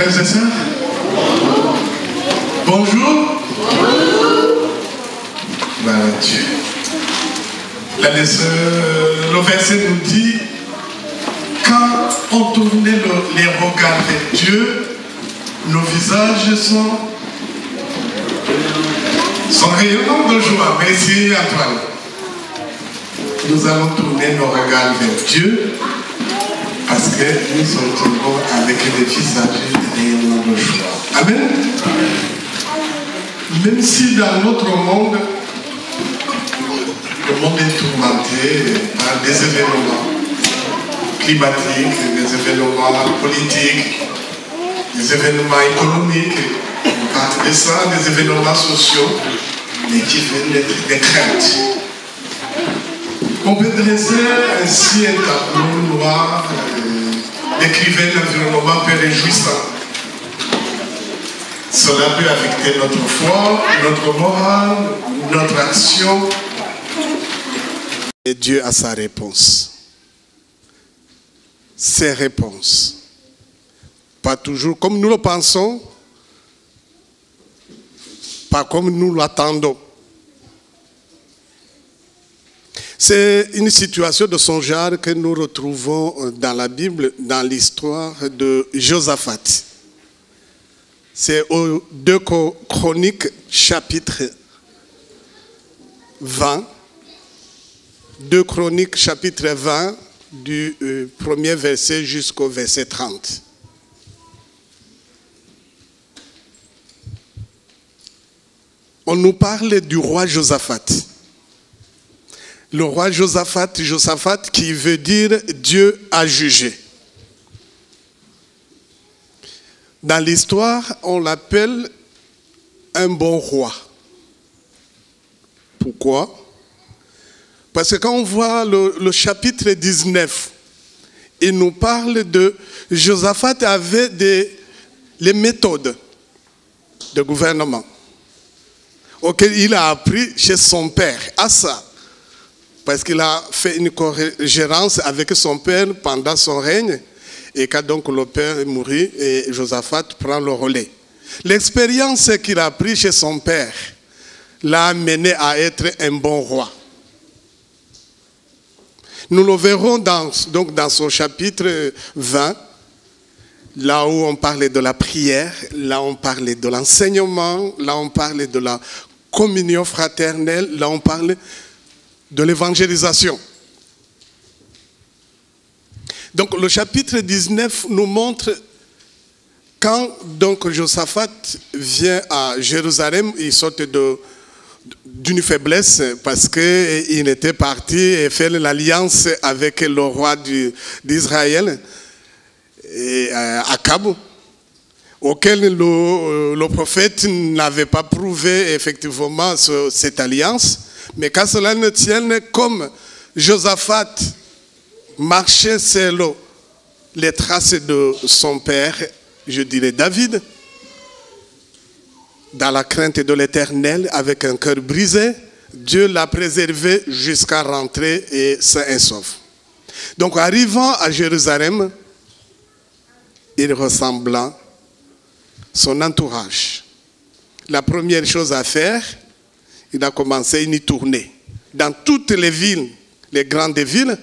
frères et sœurs. Bonjour. Voilà Dieu. Le verset nous dit, quand on tournait les regards vers Dieu, nos visages sont rayonnants de joie. Merci Antoine. Nous allons tourner nos regards vers Dieu parce que nous sommes avec des visages rayonnants de joie. Amen. Même si dans notre monde, le monde est tourmenté par des événements climatiques, des événements politiques, des événements économiques, on parle de ça, des événements sociaux, mais qui viennent d'être des craintes. On peut dresser ainsi un tableau noir décrivant l'environnement peu réjouissant. Cela peut affecter notre foi, notre morale, notre action. Et Dieu a sa réponse. Ses réponses. Pas toujours comme nous le pensons, pas comme nous l'attendons. C'est une situation de son genre que nous retrouvons dans la Bible, dans l'histoire de Josaphat. C'est au 2 Chroniques, chapitre 20. 2 Chroniques, chapitre 20, du premier verset jusqu'au verset 30. On nous parle du roi Josaphat. Le roi Josaphat qui veut dire Dieu a jugé. Dans l'histoire, on l'appelle un bon roi. Pourquoi? Parce que quand on voit le chapitre 19, il nous parle de Josaphat avait les méthodes de gouvernement auxquelles il a appris chez son père, Asa. Parce qu'il a fait une co-gérance avec son père pendant son règne. Et quand donc le père est mort, et Josaphat prend le relais. L'expérience qu'il a prise chez son père l'a amené à être un bon roi. Nous le verrons dans son chapitre 20, là où on parlait de la prière, là où on parlait de l'enseignement, là où on parlait de la communion fraternelle, là où on parlait de l'évangélisation. Donc le chapitre 19 nous montre quand donc Josaphat vient à Jérusalem, il sort d'une faiblesse parce qu'il était parti et faire l'alliance avec le roi d'Israël, Akab, auquel le prophète n'avait pas prouvé effectivement cette alliance. Mais qu'à cela ne tienne, comme Josaphat marchait selon les traces de son père, je dirais David, dans la crainte de l'Éternel, avec un cœur brisé, Dieu l'a préservé jusqu'à rentrer et sain et sauf. Donc arrivant à Jérusalem, il ressembla son entourage. La première chose à faire, il a commencé une tournée dans toutes les villes, les grandes villes,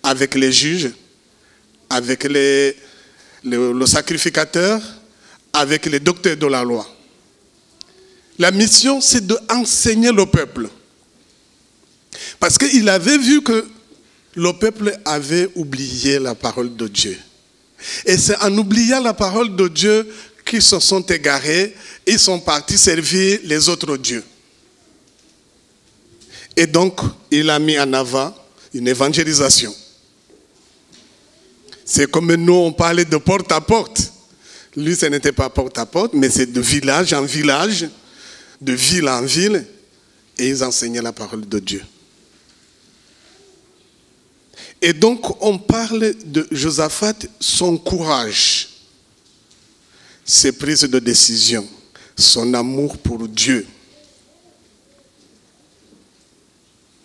avec les juges, avec le sacrificateur, avec les docteurs de la loi. La mission, c'est d'enseigner le peuple. Parce qu'il avait vu que le peuple avait oublié la parole de Dieu. Et c'est en oubliant la parole de Dieu qu'ils se sont égarés, ils sont partis servir les autres dieux. Et donc, il a mis en avant une évangélisation. C'est comme nous, on parlait de porte à porte. Lui, ce n'était pas porte à porte, mais c'est de village en village, de ville en ville, et ils enseignaient la parole de Dieu. Et donc, on parle de Josaphat, son courage, ses prises de décision, son amour pour Dieu.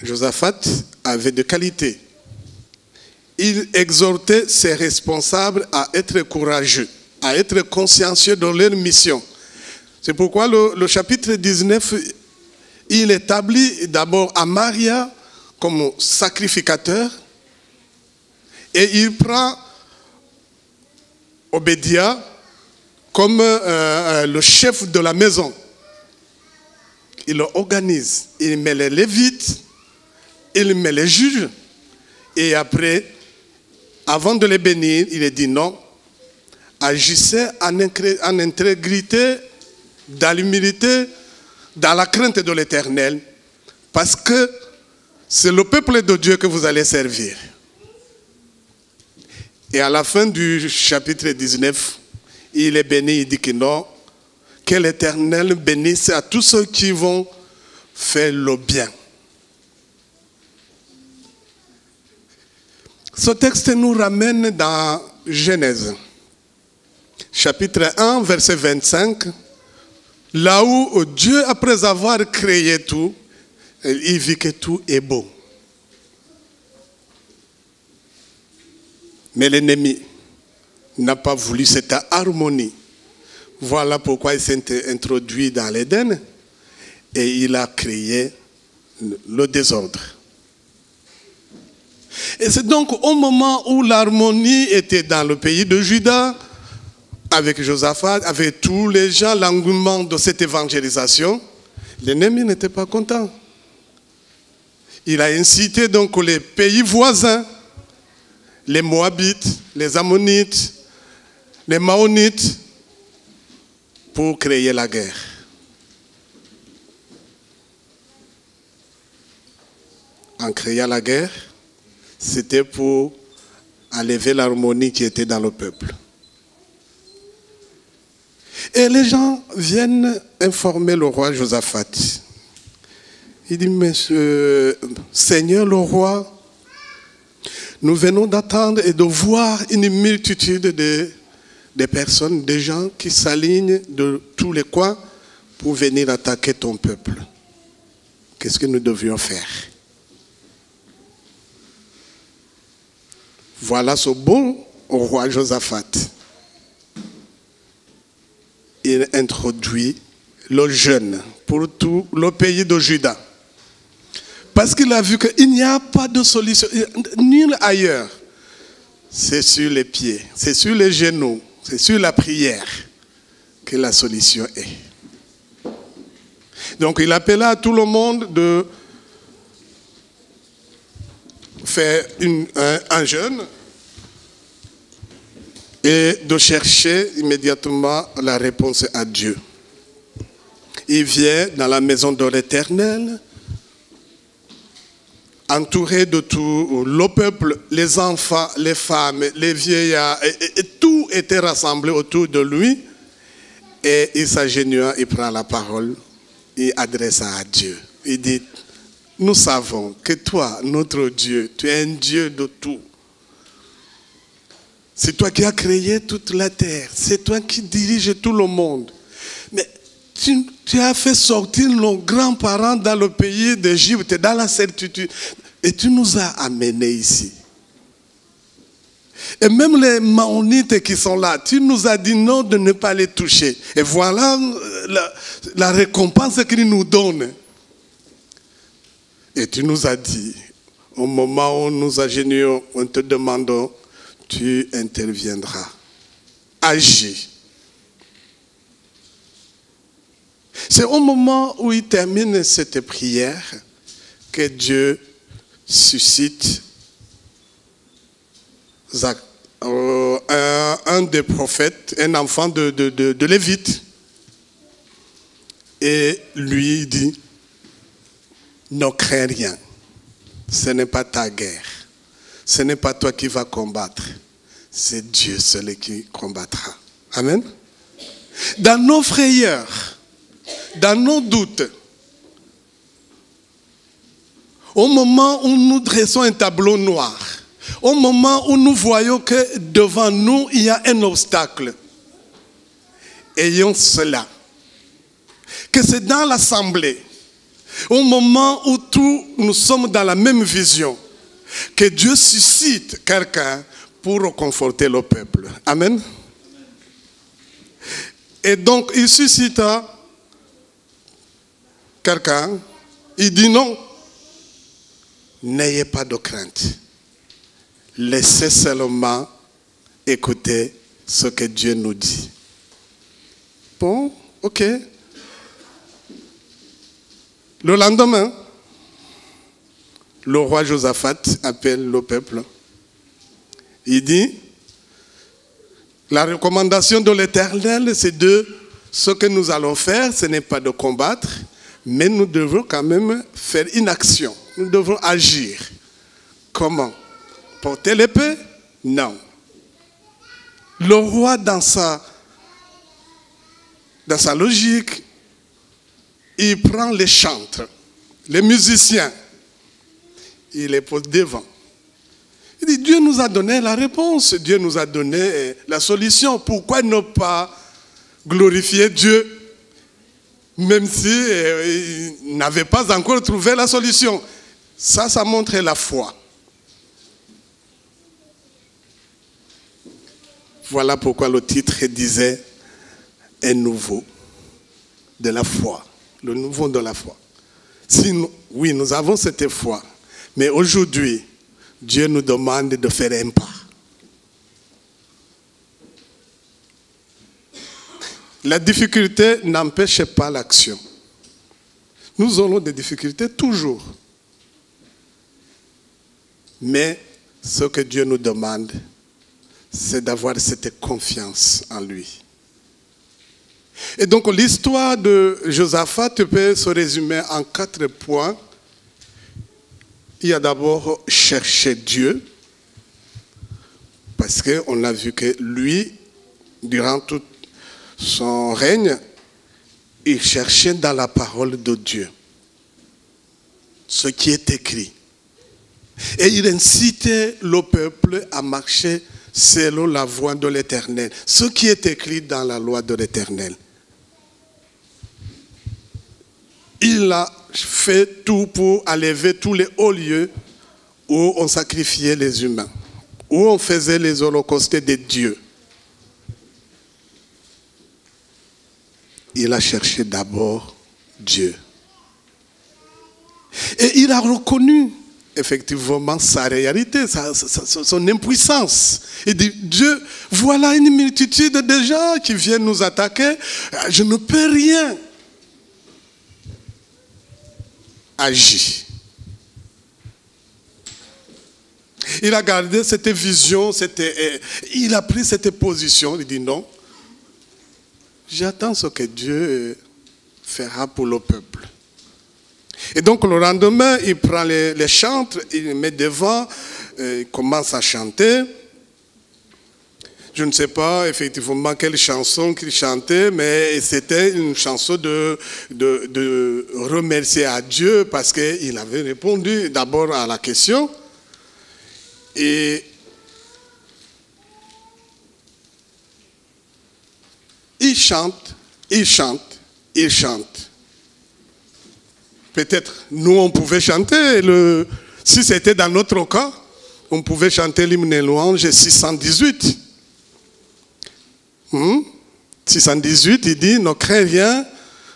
Josaphat avait des qualités. il exhortait ses responsables à être courageux, à être consciencieux de leur mission. C'est pourquoi le chapitre 19, il établit d'abord Amaria comme sacrificateur et il prend Obédia comme le chef de la maison. Il le organise, il met les lévites, il met les juges et après, avant de les bénir, il dit non, agissez en intégrité, dans l'humilité, dans la crainte de l'Éternel, parce que c'est le peuple de Dieu que vous allez servir. Et à la fin du chapitre 19, il est béni, il dit que non, que l'Éternel bénisse à tous ceux qui vont faire le bien. Ce texte nous ramène dans Genèse, chapitre 1, verset 25, là où Dieu, après avoir créé tout, il vit que tout est beau. Mais l'ennemi n'a pas voulu cette harmonie. Voilà pourquoi il s'est introduit dans l'Éden et il a créé le désordre. Et c'est donc au moment où l'harmonie était dans le pays de Juda, avec Josaphat, avec tous les gens, l'engouement de cette évangélisation, l'ennemi n'était pas content. Il a incité donc les pays voisins, les Moabites, les Ammonites, les Maonites, pour créer la guerre. En créant la guerre, c'était pour enlever l'harmonie qui était dans le peuple. Et les gens viennent informer le roi Josaphat. Il dit, Monsieur, Seigneur le roi, nous venons d'attendre et de voir une multitude de personnes, des gens qui s'alignent de tous les coins pour venir attaquer ton peuple. Qu'est-ce que nous devions faire? Voilà ce bon roi Josaphat. Il introduit le jeûne pour tout le pays de Juda. Parce qu'il a vu qu'il n'y a pas de solution, nulle ailleurs. C'est sur les pieds, c'est sur les genoux, c'est sur la prière que la solution est. Donc il appela à tout le monde de faire un jeûne et de chercher immédiatement la réponse à Dieu. Il vient dans la maison de l'Éternel, entouré de tout le peuple, les enfants, les femmes, les vieillards, et tout était rassemblé autour de lui. Et il s'agenouille, il prend la parole, il adresse à Dieu. Il dit, nous savons que toi, notre Dieu, tu es un Dieu de tout. C'est toi qui as créé toute la terre. C'est toi qui diriges tout le monde. Mais tu as fait sortir nos grands-parents dans le pays d'Égypte, dans la certitude. Et tu nous as amenés ici. Et même les Maonites qui sont là, tu nous as dit non de ne pas les toucher. Et voilà la récompense qu'il nous donne. Et tu nous as dit, au moment où nous agenouillons, on te demande, tu interviendras. Agis. C'est au moment où il termine cette prière que Dieu suscite un des prophètes, un enfant de Lévite. Et lui dit, ne crains rien. Ce n'est pas ta guerre. Ce n'est pas toi qui vas combattre. C'est Dieu seul qui combattra. Amen. Dans nos frayeurs, dans nos doutes, au moment où nous dressons un tableau noir, au moment où nous voyons que devant nous, il y a un obstacle, ayons cela. Que c'est dans l'assemblée, au moment où nous sommes dans la même vision, que Dieu suscite quelqu'un pour reconforter le peuple. Amen. Et donc, il suscita quelqu'un. Il dit non. N'ayez pas de crainte. Laissez seulement écouter ce que Dieu nous dit. Bon, ok. Le lendemain, le roi Josaphat appelle le peuple. Il dit, la recommandation de l'Éternel, c'est de ce que nous allons faire, ce n'est pas de combattre, mais nous devons quand même faire une action. Nous devons agir. Comment? Porter l'épée? Non. Le roi, dans sa logique, il prend les chantres, les musiciens, il les pose devant. Il dit, Dieu nous a donné la réponse, Dieu nous a donné la solution. Pourquoi ne pas glorifier Dieu, même s'il n'avait pas encore trouvé la solution? Ça montre la foi. Voilà pourquoi le titre disait « Un nouveau de la foi ». Le nouveau de la foi. Oui, nous avons cette foi. Mais aujourd'hui, Dieu nous demande de faire un pas. La difficulté n'empêche pas l'action. Nous aurons des difficultés toujours. Mais ce que Dieu nous demande, c'est d'avoir cette confiance en lui. Et donc l'histoire de Josaphat peut se résumer en 4 points. Il y a d'abord chercher Dieu, parce qu'on a vu que lui, durant tout son règne, il cherchait dans la parole de Dieu ce qui est écrit. Et il incitait le peuple à marcher selon la voie de l'Éternel, ce qui est écrit dans la loi de l'Éternel. Il a fait tout pour enlever tous les hauts lieux où on sacrifiait les humains, où on faisait les holocaustes de Dieu. Il a cherché d'abord Dieu. Et il a reconnu effectivement sa réalité, son impuissance. Il dit, Dieu, voilà une multitude de gens qui viennent nous attaquer, je ne peux rien. Agis. Il a gardé cette vision, il a pris cette position, il dit non, j'attends ce que Dieu fera pour le peuple. Et donc le lendemain, il prend les chantres, il les met devant, il commence à chanter. Je ne sais pas effectivement quelle chanson qu'il chantait, mais c'était une chanson de remercier à Dieu parce qu'il avait répondu d'abord à la question. Et il chante, il chante, il chante. Peut-être nous on pouvait chanter, si c'était dans notre cas, on pouvait chanter l'hymne et louange 618. 618, il dit, ne crains rien,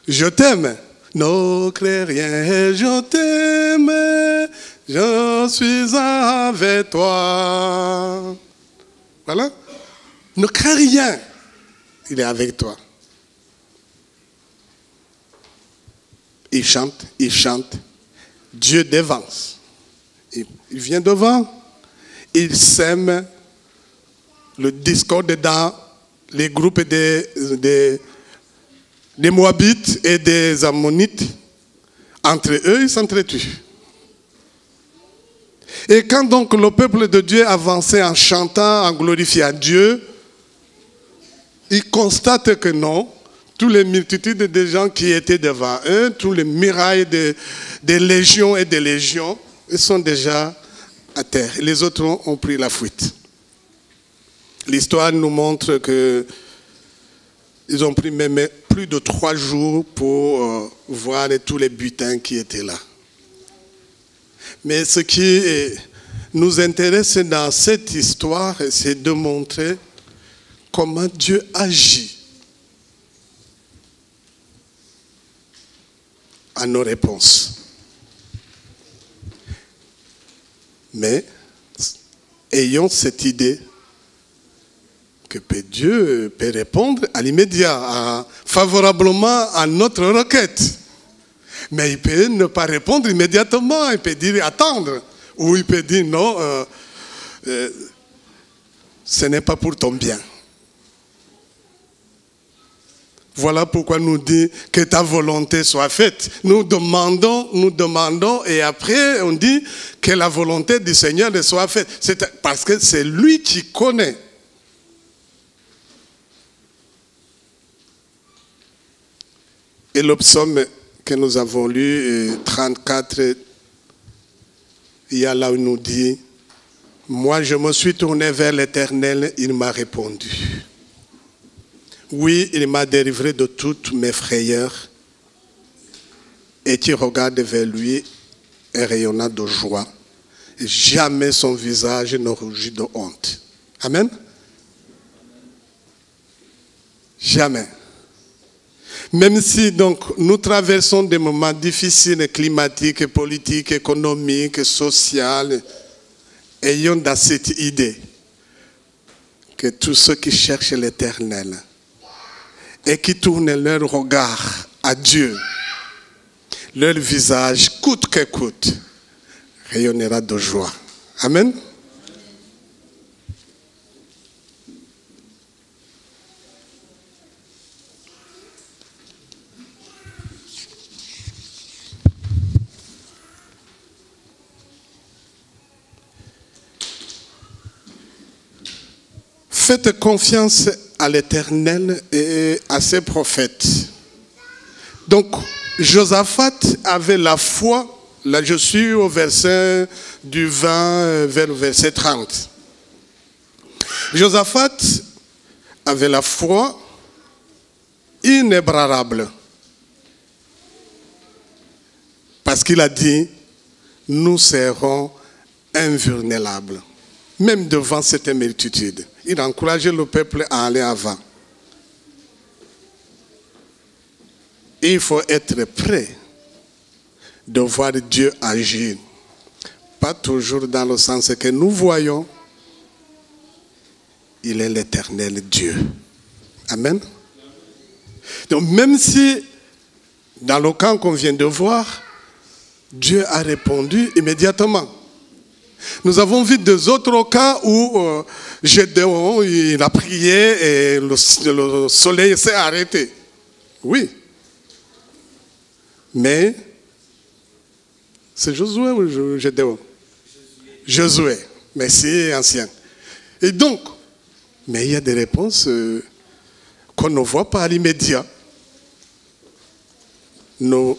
je t'aime. Ne crains rien, je t'aime, je suis avec toi. Voilà. Ne crains rien, il est avec toi. Il chante, Dieu devance. Il vient devant, il sème le discorde dans les groupes des Moabites et des Ammonites. Entre eux, ils s'entretuent. Et quand donc le peuple de Dieu avançait en chantant, en glorifiant Dieu, il constate que non, toutes les multitudes de gens qui étaient devant eux, tous les murailles des légions et des légions, ils sont déjà à terre. Les autres ont pris la fuite. L'histoire nous montre qu'ils ont pris même plus de 3 jours pour voir tous les butins qui étaient là. Mais ce qui nous intéresse dans cette histoire, c'est de montrer comment Dieu agit à nos réponses. Mais ayons cette idée que Dieu peut répondre à l'immédiat, favorablement à notre requête. Mais il peut ne pas répondre immédiatement, il peut dire attendre, ou il peut dire non, ce n'est pas pour ton bien. Voilà pourquoi nous dit que ta volonté soit faite. Nous demandons et après on dit que la volonté du Seigneur soit faite. C'est parce que c'est lui qui connaît. Et le psaume que nous avons lu, 34, il y a là où il nous dit, moi je me suis tourné vers l'Éternel, il m'a répondu. Oui, il m'a délivré de toutes mes frayeurs et qui regarde vers lui et rayonnant de joie. Et jamais son visage ne rougit de honte. Amen. Jamais. Même si donc nous traversons des moments difficiles, climatiques, politiques, économiques, sociaux, ayons dans cette idée que tous ceux qui cherchent l'Éternel et qui tournent leur regard à Dieu, leur visage, coûte que coûte, rayonnera de joie. Amen. Faites confiance à l'Éternel et à ses prophètes. Donc, Josaphat avait la foi. Là, je suis au verset du 20 vers le verset 30. Josaphat avait la foi inébranlable. Parce qu'il a dit, nous serons invulnérables. Même devant cette multitude. Il a encouragé le peuple à aller avant. Et il faut être prêt de voir Dieu agir. Pas toujours dans le sens que nous voyons. Il est l'Éternel Dieu. Amen. Donc même si, dans le cas qu'on vient de voir, Dieu a répondu immédiatement. Nous avons vu des autres cas où Gédéon, il a prié et le soleil s'est arrêté. Oui. Mais, c'est Josué ou Gédéon? Josué. Merci, ancien. Et donc, mais il y a des réponses qu'on ne voit pas à l'immédiat. Ne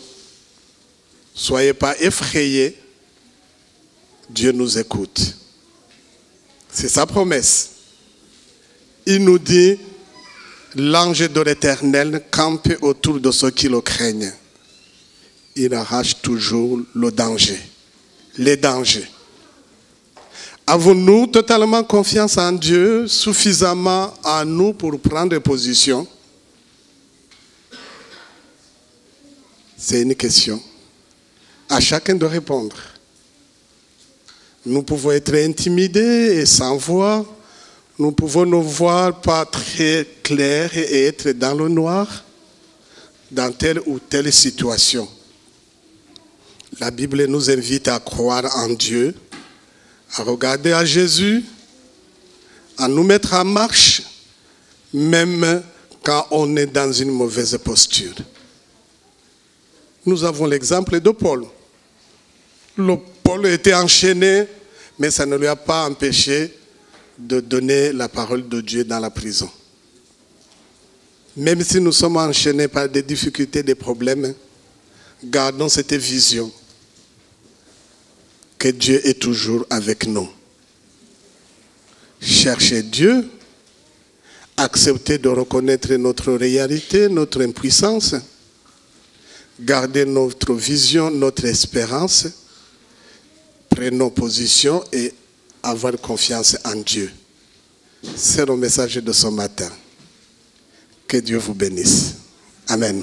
soyez pas effrayés. Dieu nous écoute. C'est sa promesse. Il nous dit, l'ange de l'Éternel campe autour de ceux qui le craignent. Il arrache toujours le danger, les dangers. Avons-nous totalement confiance en Dieu, suffisamment en nous pour prendre position? C'est une question. À chacun de répondre. Nous pouvons être intimidés et sans voix. Nous pouvons ne voir pas très clair et être dans le noir dans telle ou telle situation. La Bible nous invite à croire en Dieu, à regarder à Jésus, à nous mettre en marche, même quand on est dans une mauvaise posture. Nous avons l'exemple de Paul. Paul était enchaîné, mais ça ne lui a pas empêché de donner la parole de Dieu dans la prison. Même si nous sommes enchaînés par des difficultés, des problèmes, gardons cette vision que Dieu est toujours avec nous. Cherchez Dieu, acceptez de reconnaître notre réalité, notre impuissance, gardez notre vision, notre espérance, prenons position et avoir confiance en Dieu. C'est le message de ce matin. Que Dieu vous bénisse. Amen.